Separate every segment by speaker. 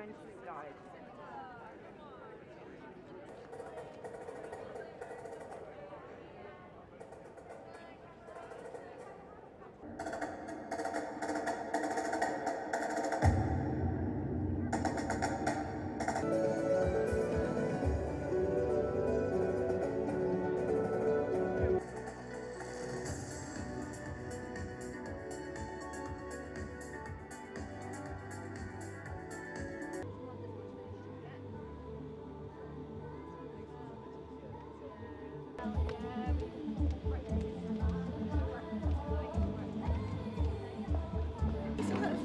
Speaker 1: scientific guides.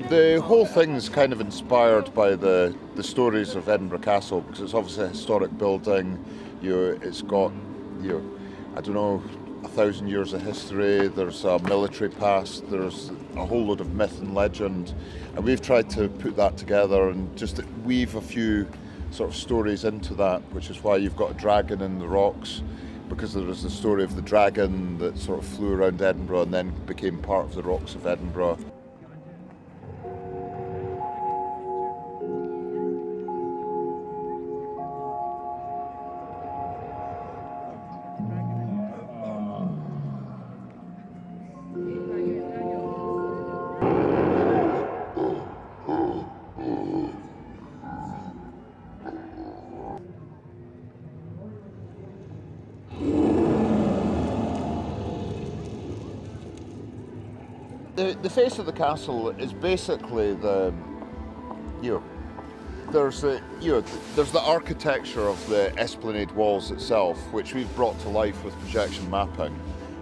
Speaker 2: The whole thing's kind of inspired by the stories of Edinburgh Castle, because it's obviously a historic building. It's got, I don't know, 1,000 years of history. There's a military past. There's a whole load of myth and legend, and we've tried to put that together and just weave a few sort of stories into that, which is why you've got a dragon in the rocks, because there is the story of the dragon that sort of flew around Edinburgh and then became part of the rocks of Edinburgh. The face of the castle is basically there's the architecture of the esplanade walls itself, which we've brought to life with projection mapping,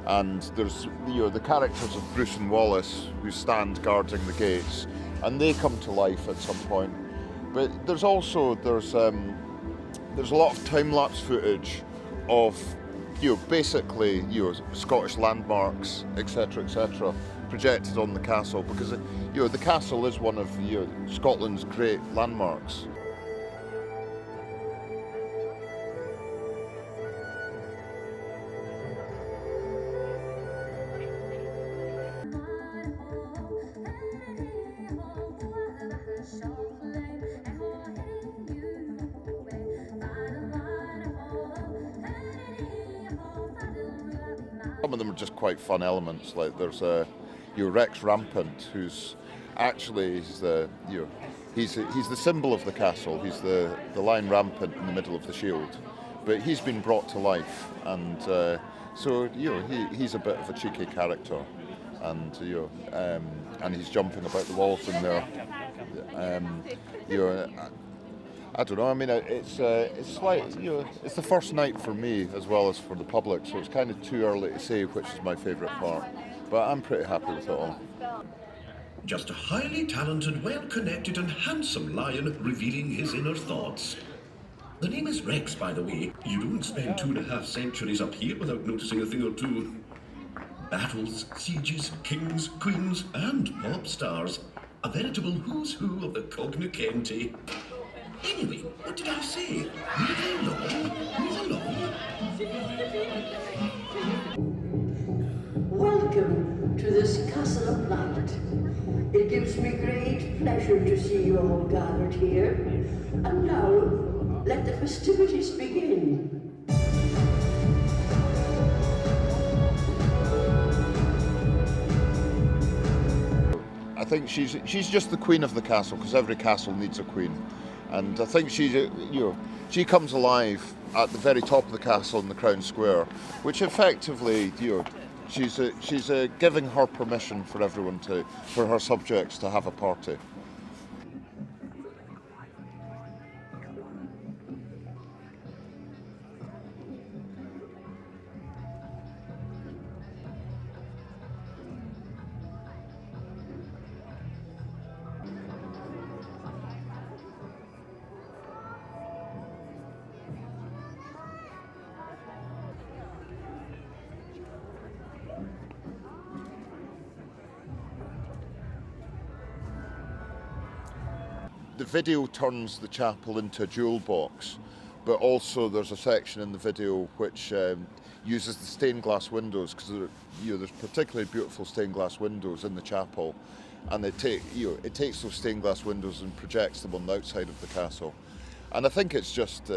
Speaker 2: and there's the characters of Bruce and Wallace who stand guarding the gates, and they come to life at some point. But there's a lot of time-lapse footage of basically Scottish landmarks, etc., projected on the castle, because the castle is one of Scotland's great landmarks. Some of them are just quite fun elements, like there's Rex Rampant, who's actually he's the symbol of the castle. He's the lion rampant in the middle of the shield, but he's been brought to life, and so he's a bit of a cheeky character, and and he's jumping about the walls in there. I don't know. I mean, it's like it's the first night for me as well as for the public, so it's kind of too early to say which is my favourite part. But I'm pretty happy with it all.
Speaker 3: Just a highly talented, well-connected and handsome lion revealing his inner thoughts. The name is Rex, by the way. You don't spend 2.5 centuries up here without noticing a thing or two. Battles, sieges, kings, queens and pop stars. A veritable who's who of the cognoscenti. Anyway, what did I say? Move along, move along.
Speaker 4: Welcome to this castle of light. It gives me great pleasure to see you all gathered here. And now, let the festivities begin.
Speaker 2: I think she's just the queen of the castle, because every castle needs a queen. And I think she comes alive at the very top of the castle in the Crown Square, which effectively, she's giving her permission for for her subjects to have a party. The video turns the chapel into a jewel box, but also there's a section in the video which uses the stained glass windows, because there's particularly beautiful stained glass windows in the chapel, and it takes those stained glass windows and projects them on the outside of the castle. And I think it's just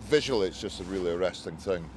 Speaker 2: visually it's just a really arresting thing.